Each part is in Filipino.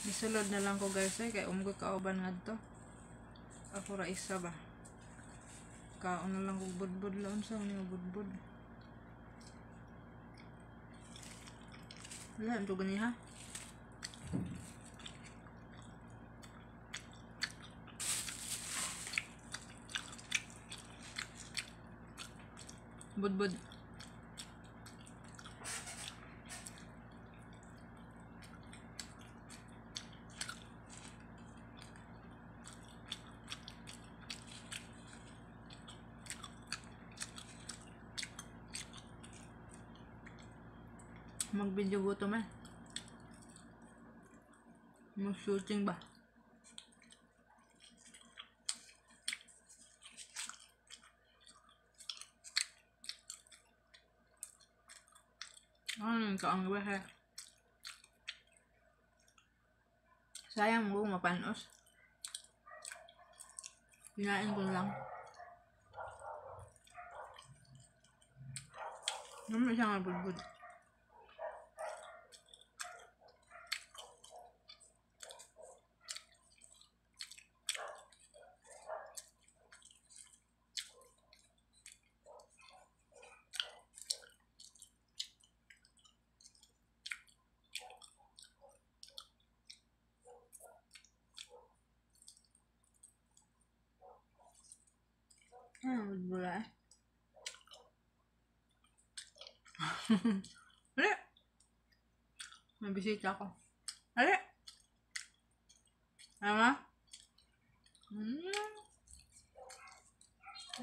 Isulod na lang ko guys kay umgo kauban ngadto. Ako ra isa ba. Kaon na lang ko budbud laon sa ni budbud. Wala ito gani ha. Budbud. Mag-video gutom eh. Mag-shooting ba? Ano yung kaang ba eh? Sayang mo mapanos. Kinain ko lang. Naman siya nga budbud. Budbud eh. Ali! May bisita ako. Ali! Ano?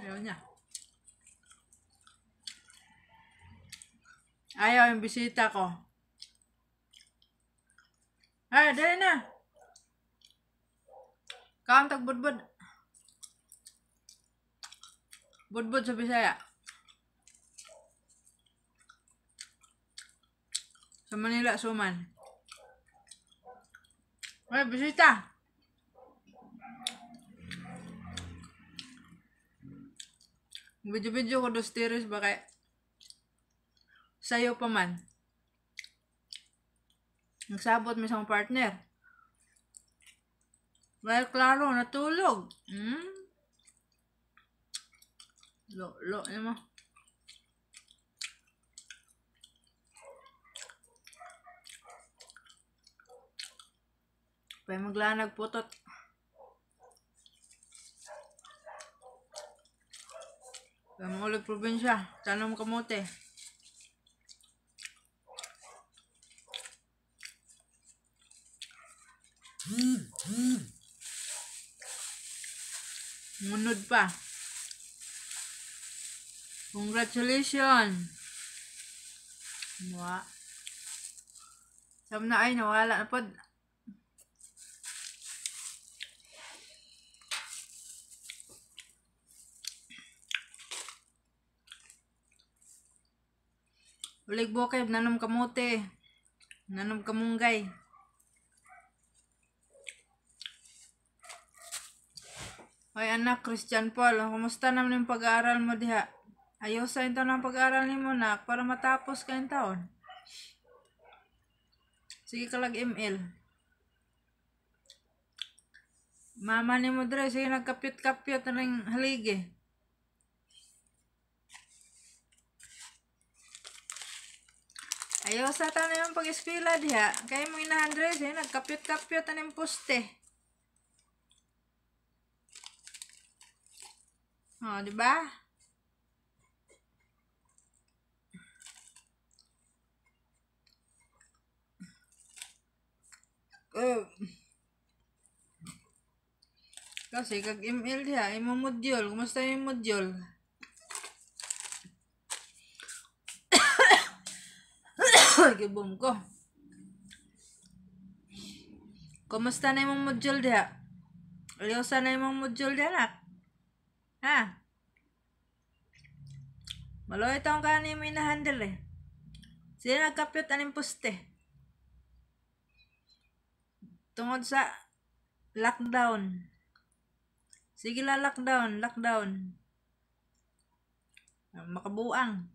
Ayaw niya. Ayaw yung bisita ko. Ay, dali na. Kaon tag budbud. Budbud sa Bisaya. Sa Manila, suman. Ay, bisita. Video-video ko dos tiris ba kay sayo pa man. Nagsabot may isang partner. Well, klaro, natulog. Lo niya mo. Pwede maglanag putot. Pwede maulig probinsya. Tanong kamote. Munod pa. Congratulations. Wa. Sam na ay nawala na pod. Ulig bokeb nanom kamote. Nanom kamunggay. Hoy anak, Christian Paul, kumusta naman yung pag-aaral mo diha? Ayusin ito ng pag-aaral ni mo nak para matapos kayong taon. Sige ka lag-ML. Mama ni mo dre, sige nagkapyot-kapyot na rin haligi. Ayaw sa tayo yung pag-eskwela diha. Kaya mo inahandre, sige nagkapyot-kapyot na rin poste. Oh, di ba? Kasi kag ML diha, imo module, kumusta yung module? Gibom ko. Kumusta na yung module diha? Aliyosa na yung module diha nak? Ha? Maloy taong ka na yung minahandle eh. Sila nagkapyot aning poste. Tungod sa lockdown. Sige la lockdown. Makabuang.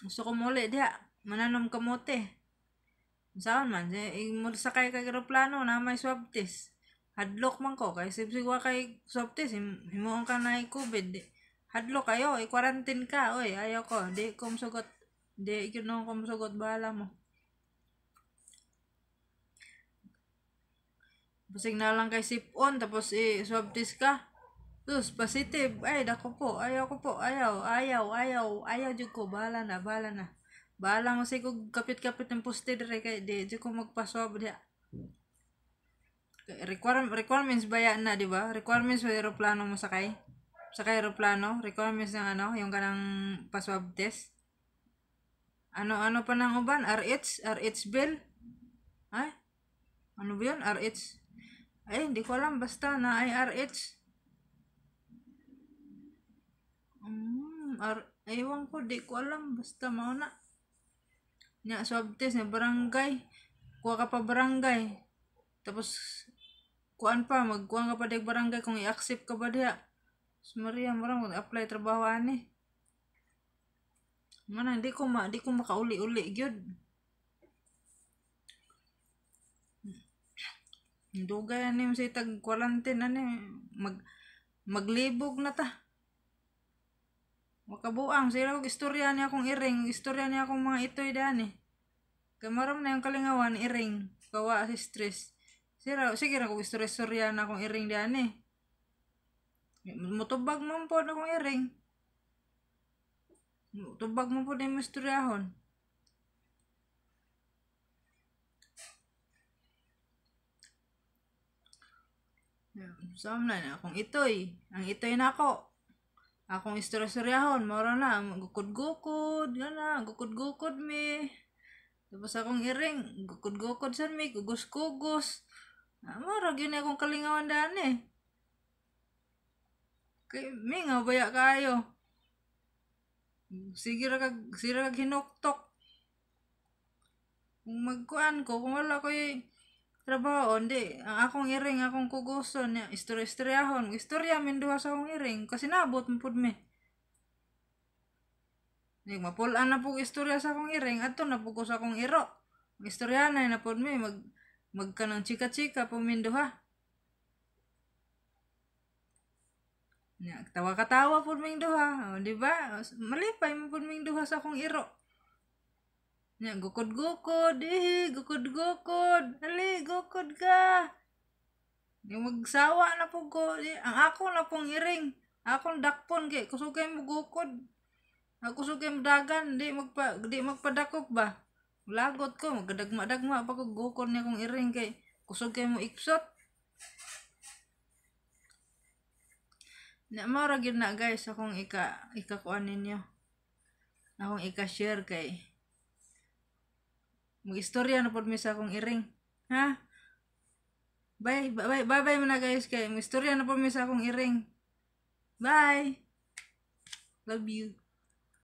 Gusto ko muli diha. Mananom kamote. Saan man, mo sakay kay eroplano na may swab test. Hadlok man ko, kay sipsigwa kay swab test, himuon ka na COVID. Hadlok kayo, i-quarantine ka, oy, ayaw ko, di ko masugot, di yun ko masugot, bahala mo. Basig na lang kay sip-on, tapos swab test ka. Tapos, positive, ay, dako po, ayaw ko po, ayaw, jud ko, bahala na. Bahala mo say kog kapit-kapit ng poste dire kay di ko magpaswab diha. Requirements ba yan na, di ba? Requirements sa aeroplano mo sakay. Sakay aeroplano, requirements ng ano, yung kanang paswab test. Ano pa nang uban? RH bill? Ay? Ano ba yun? RH? Ay, hindi ko alam. Basta na ay RH. Ewan ko, di ko alam. Basta mauna. Nya swab test na barangay. Kuha ka pa barangay. Tapos kuan pa magkuan ka pa dag barangay kung i-accept ka ba diha. Maria marang apply trabaho ani. Mana di ko makauli-uli gyud. Dugay ani sa tag quarantine ani maglibog na ta. Makabuang sila og istorya niya akong iring, istorya niya akong mga itoy dani. Kay maram na yung kalingawan iring, kawa si stress. Sige ra kog istorya na akong iring dani. Mutubag mo po na akong iring. Mutubag mo po na yung istoryahon. Saan na akong itoy. Ang itoy na ako. Akong istorya-istoryahon, mara na, gukod-gukod, gana, gukod-gukod mi. Tapos akong iring, gukod-gukod san mi, kugos-kugos. Mara, yun akong kalingawan daan eh. Kay, mi nga, baya kayo. Sige ra kag hinuktok. Kung magkuan ko, kung wala ko trabaho, hindi. Ang akong iring, akong kuguson, istorya-istoryahon. Istorya, minduha sa akong iring. Kasi nabot mo po mi. Mapulaan na po istorya sa akong iring. Ato na po ko sa akong iro. Istorya na po mi. Magkanang chika-chika po minduha. Tawa-katawa po minduha. O, diba? Malipay mo po minduha sa akong iro. Gukod-gukod, gukod-gukod, ali, gukod ka. Yung magsawa na po ko, ang ako na pong iring, akong dakpon, kay kusugay mo gukod. Ako kusugay mo dagan, di magpadakop ba? Lagot ko, magdagma-dagma pa ko gukod niya kong iring, kay kusugay mo iksot. Maura gyud na guys, akong ikakuan ninyo. Akong ika-share kay mag-istorya na pod mi sa akong iring. Ha? Bye muna guys kay mag-istorya na pod mi sa akong iring. Bye. Love you.